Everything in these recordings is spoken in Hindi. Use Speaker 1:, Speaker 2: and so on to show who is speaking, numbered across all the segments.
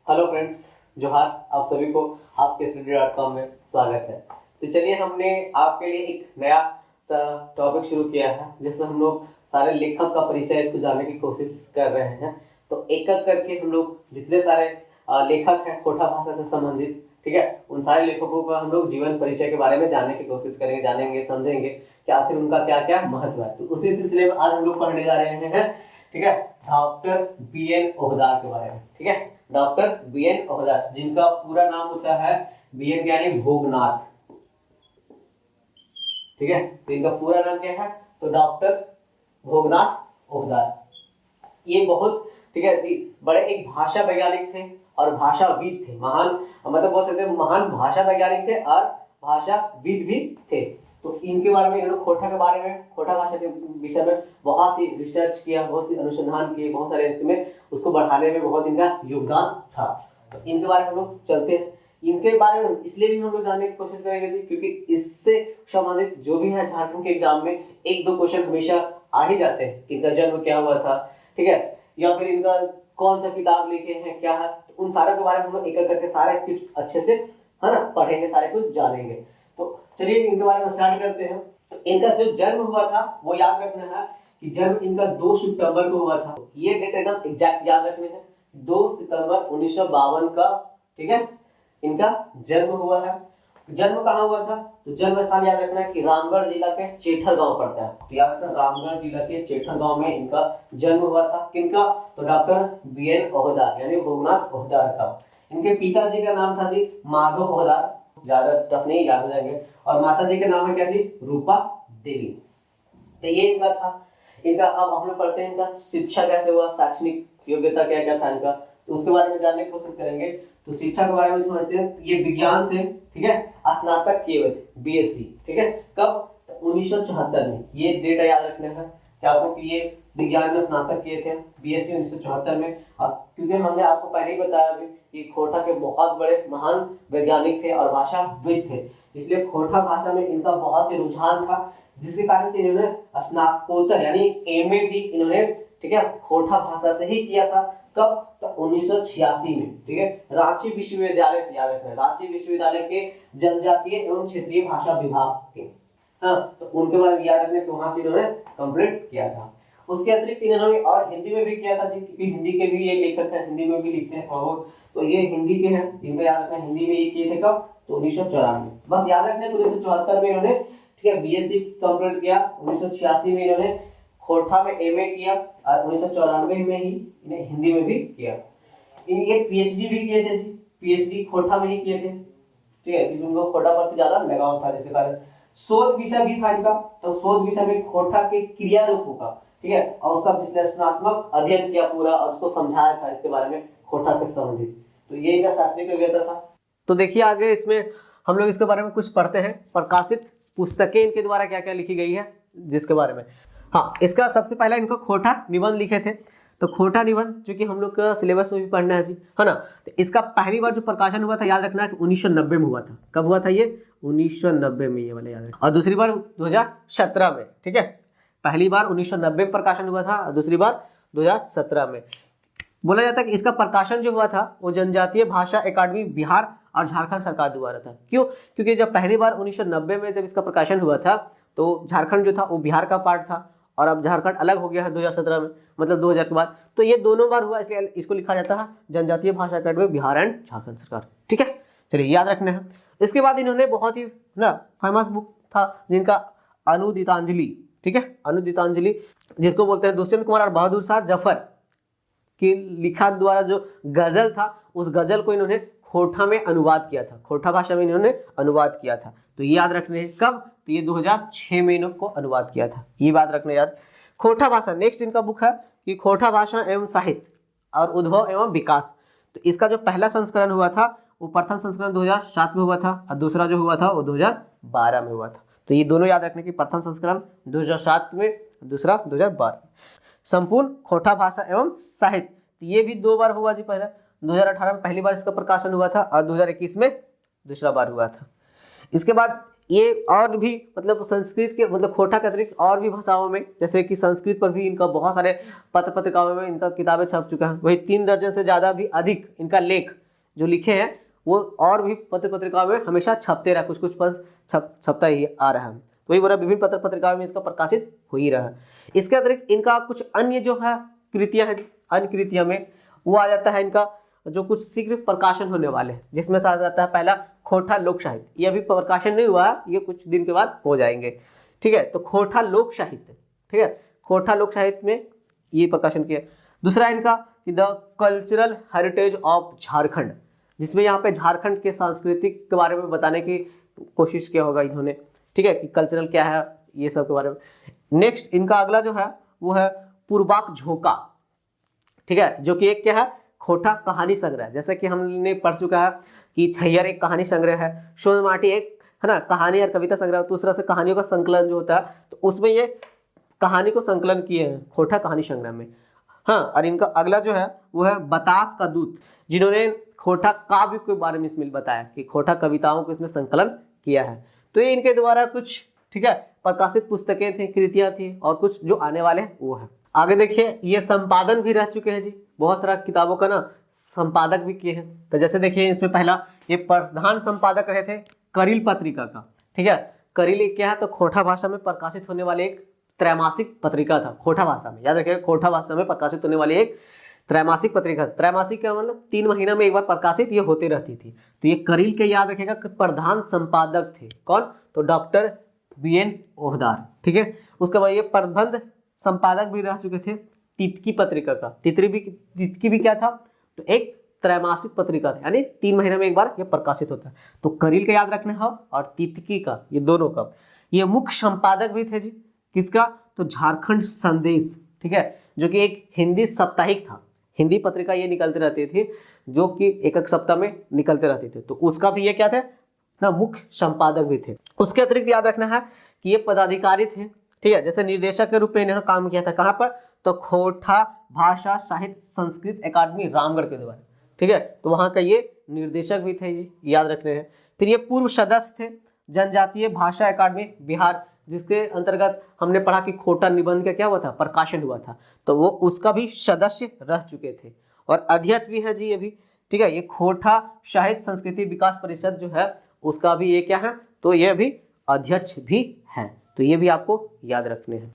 Speaker 1: हेलो फ्रेंड्स, जोहार। आप सभी को आपके study.com में स्वागत है। तो चलिए, हमने आपके लिए एक नया सा टॉपिक शुरू किया है जिसमें हम लोग सारे लेखक का परिचय को जानने की कोशिश कर रहे हैं। तो एक एक करके हम लोग जितने सारे लेखक हैं खोटा भाषा से संबंधित, ठीक है, उन सारे लेखकों का हम लोग जीवन परिचय के बारे में जानने की कोशिश करेंगे, जानेंगे, समझेंगे कि आखिर उनका क्या क्या महत्व है। तो उसी सिलसिले में आज हम लोग पढ़ने जा रहे हैं, ठीक है, डॉक्टर बी.एन. ओहदार के बारे में। ठीक है, डॉक्टर बी.एन. ओहदार, जिनका पूरा नाम होता है बी.एन. यानी भोगनाथ। ठीक है, तो इनका पूरा नाम क्या है? तो डॉक्टर भोगनाथ ओहदार। ये बहुत, ठीक है जी, बड़े एक भाषा वैज्ञानिक थे और भाषाविद थे। महान, मतलब बोल सकते हैं महान भाषा वैज्ञानिक थे और भाषाविद भी थे। तो इनके बारे में, इन्होंने खोटा के बारे में, खोटा भाषा के विषय में बहुत ही रिसर्च किया, बहुत ही अनुसंधान किए, बहुत सारे इसमें उसको बढ़ाने में बहुत इनका योगदान था। तो इनके बारे में हम लोग चलते हैं। इनके बारे में इसलिए भी हम लोग जानने की कोशिश करेंगे जी, क्योंकि इससे संबंधित जो भी है झारखंड के एग्जाम में एक दो क्वेश्चन हमेशा आ ही जाते हैं। इनका जन्म क्या हुआ था, ठीक है, या फिर इनका कौन सा किताब लिखे हैं, क्या है, तो उन सारे के बारे में हम लोग एक एक करके सारे कुछ अच्छे से, है ना, पढ़ेंगे, सारे कुछ जानेंगे। तो चलिए इनके बारे में स्टार्ट करते हैं। तो इनका जो जन्म हुआ था वो याद रखना है कि जन्म इनका 2 सितंबर को हुआ था। ये डेट एकदम एग्जैक्ट याद रखनी है, 2 सितंबर 1952 का, ठीक है, इनका जन्म हुआ है। जन्म कहाँ हुआ था? तो जन्म स्थान याद रखना है कि रामगढ़ जिला के चेठर गांव पड़ता है। तो याद रखना, रामगढ़ जिला के चेठर गांव में इनका जन्म हुआ था। किनका? तो डॉक्टर बी.एन. ओहदार यानी भोगनाथ ओहदार का। इनके पिताजी का नाम था जी माधव ओहदार, ज्यादा टफ नहीं, याद हो जाएंगे। और माता जी का नाम है क्या जी? रूपा देवी। तो ये इनका था। इनका अब हम लोग पढ़ते हैं इनका शिक्षा कैसे हुआ, शैक्षणिक योग्यता क्या क्या था इनका, तो उसके बारे में जानने की कोशिश करेंगे। तो शिक्षा के बारे में समझते हैं। ये विज्ञान से, ठीक है, स्नातक किए हुए थे, बीएससी। ठीक है, कब? तो 1974 में। ये डेटा याद रखना है कि आपको कि ये विज्ञान में स्नातक किए थे, बीएससी 1974 में। और क्योंकि हमने आपको पहले ही बताया अभी कि खोटा के बहुत बड़े महान वैज्ञानिक थे और भाषाविद थे, इसलिए खोटा भाषा में इनका बहुत ही रुझान था, जिसके कारण से इन्होंने स्नातकोत्तर यानी एमए भी इन्होंने, ठीक है, खोटा भाषा से ही किया था। कब? तो 1986 में। ठीक है, रांची विश्वविद्यालय से, याद रखना, रांची विश्वविद्यालय के जनजातीय एवं क्षेत्रीय भाषा विभाग के, हाँ, तो उनके बारे में याद रखना कि वहां से इन्होंने कंप्लीट किया था। उसके अतिरिक्त इन्होंने और हिंदी में भी किया था जी, क्योंकि हिंदी के भी ये लेखक हैं, हिंदी में भी लिखते हैं थोड़ा बहुत, तो ये हिंदी के हैं, इनका याद रखना, हिंदी में ये किए थे। कब? तो 1994। बस याद रखना 1974 में इन्होंने, ठीक है, बीएससी कंप्लीट किया। 1986 में इन्होंने खोटा में एमए किया और 1994 में ही इन्हें हिंदी में भी किया। ये पीएचडी भी किए थे जी, पीएचडी खोटा में ही किए थे, ठीक है, क्योंकि उनको खोटा पर ज्यादा लगाव था, जिसके कारण शोध विषय भी था इनका। तो शोध विषय में खोटा के क्रिया रूपों का, ठीक है, और उसका विश्लेषणात्मक अध्ययन किया पूरा और उसको समझाया था इसके बारे में, खोटा के संबंधित। तो ये इनका शैक्षणिक योग्यता था। तो देखिए आगे इसमें हम लोग इसके बारे में कुछ पढ़ते हैं। प्रकाशित पुस्तकें इनके द्वारा क्या क्या लिखी गई है जिसके बारे में, हाँ, इसका सबसे पहला इनको खोटा निबंध लिखे थे। तो खोटा निबंध जो कि हम लोग का सिलेबस में भी पढ़ना है जी, है ना। तो इसका पहली बार जो प्रकाशन हुआ था, याद रखना है कि 1990 में हुआ था। कब हुआ था ये? 1990 में, ये वाला याद रखना। और दूसरी बार 2017 में, ठीक है, पहली बार 1990 में प्रकाशन हुआ था और दूसरी बार 2017 में। बोला जाता है कि इसका प्रकाशन जो हुआ था वो जनजातीय भाषा अकादमी बिहार और झारखंड सरकार द्वारा था। क्यों? क्योंकि जब पहली बार 1990 में जब इसका प्रकाशन हुआ था तो झारखंड जो था वो बिहार का पार्ट था और अब झारखंड अलग हो गया है 2017 में, मतलब 2000 के बाद। तो ये दोनों बार हुआ, इसलिए इसको लिखा जाता है जनजातीय भाषा अकादमी बिहार एंड झारखंड सरकार। ठीक है, चलिए याद रखना है। इसके बाद इन्होंने बहुत ही ना फेमस बुक था जिनका अनुदितांजलि, ठीक है, अनुदितांजलि, जिसको बोलते हैं दुष्यंत कुमार और बहादुर शाह जफर की लिखा द्वारा जो गजल था, उस गजल को इन्होंने खोटा में अनुवाद किया था, खोटा भाषा में इन्होंने अनुवाद किया था। तो ये याद रखने हैं। कब? तो ये 2006 में इनको अनुवाद किया था, ये बात रखने याद। खोटा भाषा, नेक्स्ट इनका बुक है कि खोटा भाषा एवं साहित्य और उद्भव एवं विकास। तो इसका जो पहला संस्करण हुआ था वो प्रथम संस्करण 2007 में हुआ था और दूसरा जो हुआ था वो 2012 में हुआ था। तो ये दोनों याद रखने की, प्रथम संस्करण 2007 में, दूसरा 2012 में। संपूर्ण खोटा भाषा एवं साहित्य, तो ये भी 2 बार हुआ जी। पहला 2018 में पहली बार इसका प्रकाशन हुआ था और 2021 में दूसरा बार हुआ था। इसके बाद ये और भी मतलब संस्कृत के मतलब खोटा के अतिरिक्त और भी भाषाओं में, जैसे कि संस्कृत पर भी इनका बहुत सारे पत्र पत्रिकाओं में इनका किताबें छप चुका है। वही 3 दर्जन से ज़्यादा भी अधिक इनका लेख जो लिखे हैं वो और भी पत्र पत्रिकाओं में हमेशा छपते रहा, कुछ कुछ पद छपता ही आ रहा है। तो वही बोला विभिन्न पत्र पत्रिकाओं में इसका प्रकाशित हो ही रहा है। इसके अतिरिक्त इनका कुछ अन्य जो है कृतियाँ हैं, अन्य कृतियाँ में वो आ जाता है इनका जो कुछ शीघ्र प्रकाशन होने वाले हैं, जिसमें से आ जाता है पहला खोटा लोक साहित्य। ये अभी प्रकाशन नहीं हुआ, ये कुछ दिन के बाद हो जाएंगे, ठीक है। तो खोटा लोक साहित्य, ठीक है, खोटा लोक साहित्य में ये प्रकाशन किया। दूसरा इनका the cultural heritage of Jharkhand, जिसमें यहाँ पे झारखंड के सांस्कृतिक के बारे में बताने की कोशिश किया होगा इन्होंने, ठीक है, कि कल्चरल क्या है ये सब के बारे में। नेक्स्ट इनका अगला जो है वो है पूर्वाक झोंका, ठीक है, जो कि एक क्या है खोटा कहानी संग्रह। जैसे कि हमने पढ़ चुका है कि छैयर एक कहानी संग्रह है, शोध माटी एक है ना कहानी और कविता संग्रह, तो उस तरह से कहानियों का संकलन जो होता है तो उसमें ये कहानी को संकलन किए हैं खोटा कहानी संग्रह में। हाँ, और इनका अगला जो है वो है बतास का दूत, जिन्होंने खोटा काव्य के बारे में इसमें बताया कि खोटा कविताओं को इसमें संकलन किया है। तो ये इनके द्वारा कुछ, ठीक है, प्रकाशित पुस्तकें थी, कृतियां थी, और कुछ जो आने वाले हैं वो है। आगे देखिए ये संपादन भी रह चुके हैं जी, बहुत सारा किताबों का ना संपादक भी किए हैं। तो जैसे देखिए इसमें पहला ये प्रधान संपादक रहे थे करील पत्रिका का, ठीक है। करील क्या है तो खोटा भाषा में प्रकाशित होने वाले एक त्रैमासिक पत्रिका था, खोटा भाषा में, याद रखिएगा, खोटा भाषा में प्रकाशित होने वाली एक त्रैमासिक पत्रिका। त्रैमासिक का मतलब 3 महीना में एक बार प्रकाशित ये होती रहती थी। तो ये करील के याद रखिएगा प्रधान संपादक थे, कौन, तो डॉक्टर बीएन ओहदार, ठीक है। उसके बाद ये प्रबंध संपादक भी रह चुके थे तितकी पत्रिका का। तितकी भी क्या था तो एक त्रैमासिक पत्रिका था, यानी 3 महीने में एक बार ये प्रकाशित होता है। तो करील का याद रखना है और तितकी का, ये दोनों का। ये मुख्य संपादक भी थे जी, किसका, तो झारखंड संदेश, ठीक है, जो कि एक हिंदी साप्ताहिक था। हिंदी पत्रिका ये निकलती रहती थी जो कि एक सप्ताह में निकलते रहते थे, तो उसका भी ये क्या थे ना मुख्य संपादक भी थे। उसके अतिरिक्त याद रखना है कि ये पदाधिकारी थे, ठीक है, जैसे निर्देशक के रूप में इन्होंने काम किया था, कहाँ पर, तो खोटा भाषा साहित्य संस्कृत अकादमी रामगढ़ के द्वारा, ठीक है, तो वहाँ का ये निर्देशक भी थे जी, याद रखने हैं। फिर ये पूर्व सदस्य थे जनजातीय भाषा अकादमी बिहार, जिसके अंतर्गत हमने पढ़ा कि खोटा निबंध का क्या हुआ था, प्रकाशन हुआ था, तो वो उसका भी सदस्य रह चुके थे। और अध्यक्ष भी है जी ये भी, ठीक है। ये खोटा साहित्य संस्कृति विकास परिषद जो है उसका भी ये क्या है, तो ये भी अध्यक्ष भी है। तो ये भी आपको याद रखने हैं।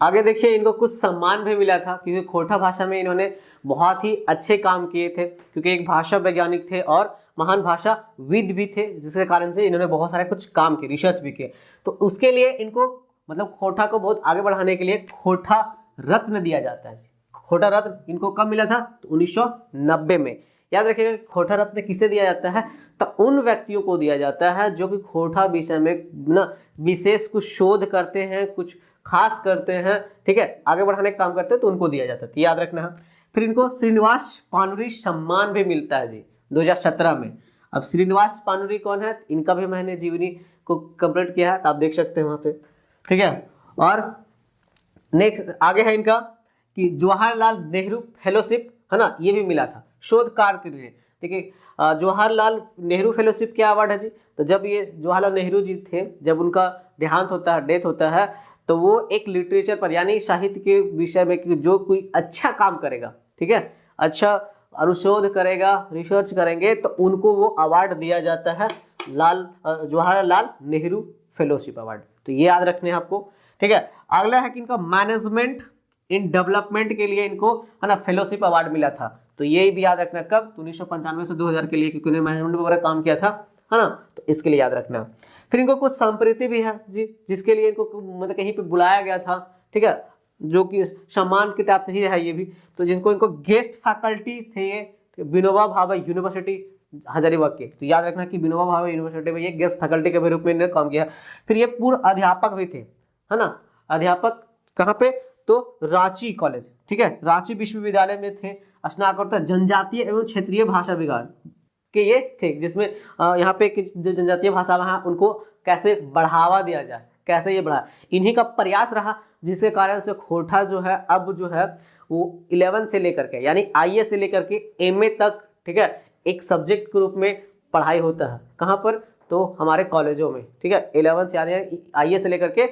Speaker 1: आगे देखिए इनको कुछ सम्मान भी मिला था, क्योंकि खोटा भाषा में इन्होंने बहुत ही अच्छे काम किए थे, क्योंकि एक भाषा वैज्ञानिक थे और महान भाषाविद भी थे, जिसके कारण से इन्होंने बहुत सारे कुछ काम किए, रिसर्च भी किए। तो उसके लिए इनको मतलब खोटा को बहुत आगे बढ़ाने के लिए खोटा रत्न दिया जाता है। खोटा रत्न इनको कब मिला था, तो 1990 में। याद रखिएगा खोटा रत्न किसे दिया जाता है, तो उन व्यक्तियों को दिया जाता है जो कि खोटा विषय में ना विशेष कुछ शोध करते हैं, कुछ खास करते हैं, ठीक है, आगे बढ़ाने का काम करते हैं, तो उनको दिया जाता है, याद रखना है। फिर इनको श्रीनिवास पानुरी सम्मान भी मिलता है जी 2017 में। अब श्रीनिवास पानुरी कौन है, इनका भी मैंने जीवनी को कंप्लीट किया है, तो आप देख सकते हैं वहाँ पे, ठीक है। और नेक्स्ट आगे है इनका कि जवाहरलाल नेहरू फेलोशिप है ना, ये भी मिला था शोध कार्य के लिए। देखिए जवाहरलाल नेहरू फेलोशिप क्या अवार्ड है जी, तो जब ये जवाहरलाल नेहरू जी थे, जब उनका देहांत होता है, डेथ होता है, तो वो एक लिटरेचर पर यानी साहित्य के विषय में कि जो कोई अच्छा काम करेगा, ठीक है, अच्छा अनुशोध करेगा, रिसर्च करेंगे, तो उनको वो अवार्ड दिया जाता है जवाहरलाल नेहरू फेलोशिप अवार्ड। तो ये याद रखने हैं आपको, ठीक है। अगला है कि इनका मैनेजमेंट इन डेवलपमेंट के लिए इनको है ना फेलोशिप अवार्ड मिला था। तो ये भी याद रखना कब, 1995 से 2000 के लिए, क्योंकि उन्होंने मैनेजमेंट वगैरह काम किया था, है ना, तो इसके लिए याद रखना। फिर इनको कुछ संप्रीति भी है जी, जिसके लिए इनको मतलब कहीं पे बुलाया गया था, ठीक है, जो कि सम्मान के टाइप से ही है ये भी। तो जिनको इनको गेस्ट फैकल्टी थे ये विनोबा भावे यूनिवर्सिटी हजारीबाग के, तो याद रखना कि विनोबा भावे यूनिवर्सिटी में ये गेस्ट फैकल्टी के रूप में इन्होंने काम किया। फिर ये पूर्व अध्यापक भी थे, है ना, अध्यापक कहाँ पे, तो रांची कॉलेज, ठीक है, रांची विश्वविद्यालय में थे, स्नातकोत्तर जनजातीय एवं क्षेत्रीय भाषा विज्ञान के ये थे, जिसमें यहाँ पे जो जनजातीय भाषा है उनको कैसे बढ़ावा दिया जाए, कैसे ये बढ़ा, इन्हीं का प्रयास रहा, जिसके कारण से खोटा जो है अब जो है वो 11 से लेकर के यानी IAS से लेकर के MA तक, ठीक है, एक सब्जेक्ट के रूप में पढ़ाई होता है। कहाँ पर? तो हमारे कॉलेजों में, ठीक है। 11th यानी IE से लेकर के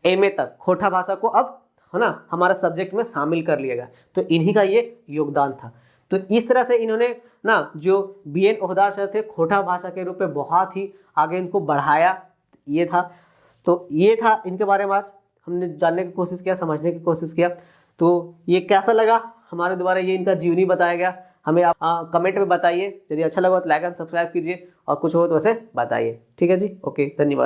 Speaker 1: MA तक खोटा भाषा को अब है ना हमारा सब्जेक्ट में शामिल कर लिया गया। तो इन्हीं का ये योगदान था। तो इस तरह से इन्होंने ना जो BN ओहदार सर थे खोटा भाषा के रूप में बहुत ही आगे इनको बढ़ाया, ये था। तो ये था इनके बारे में आज हमने जानने की कोशिश किया, समझने की कोशिश किया। तो ये कैसा लगा हमारे द्वारा ये इनका जीवनी बताया गया, हमें आप कमेंट में बताइए। यदि अच्छा लगा तो लाइक एंड सब्सक्राइब कीजिए और कुछ हो तो उसे बताइए। ठीक है जी, ओके, धन्यवाद।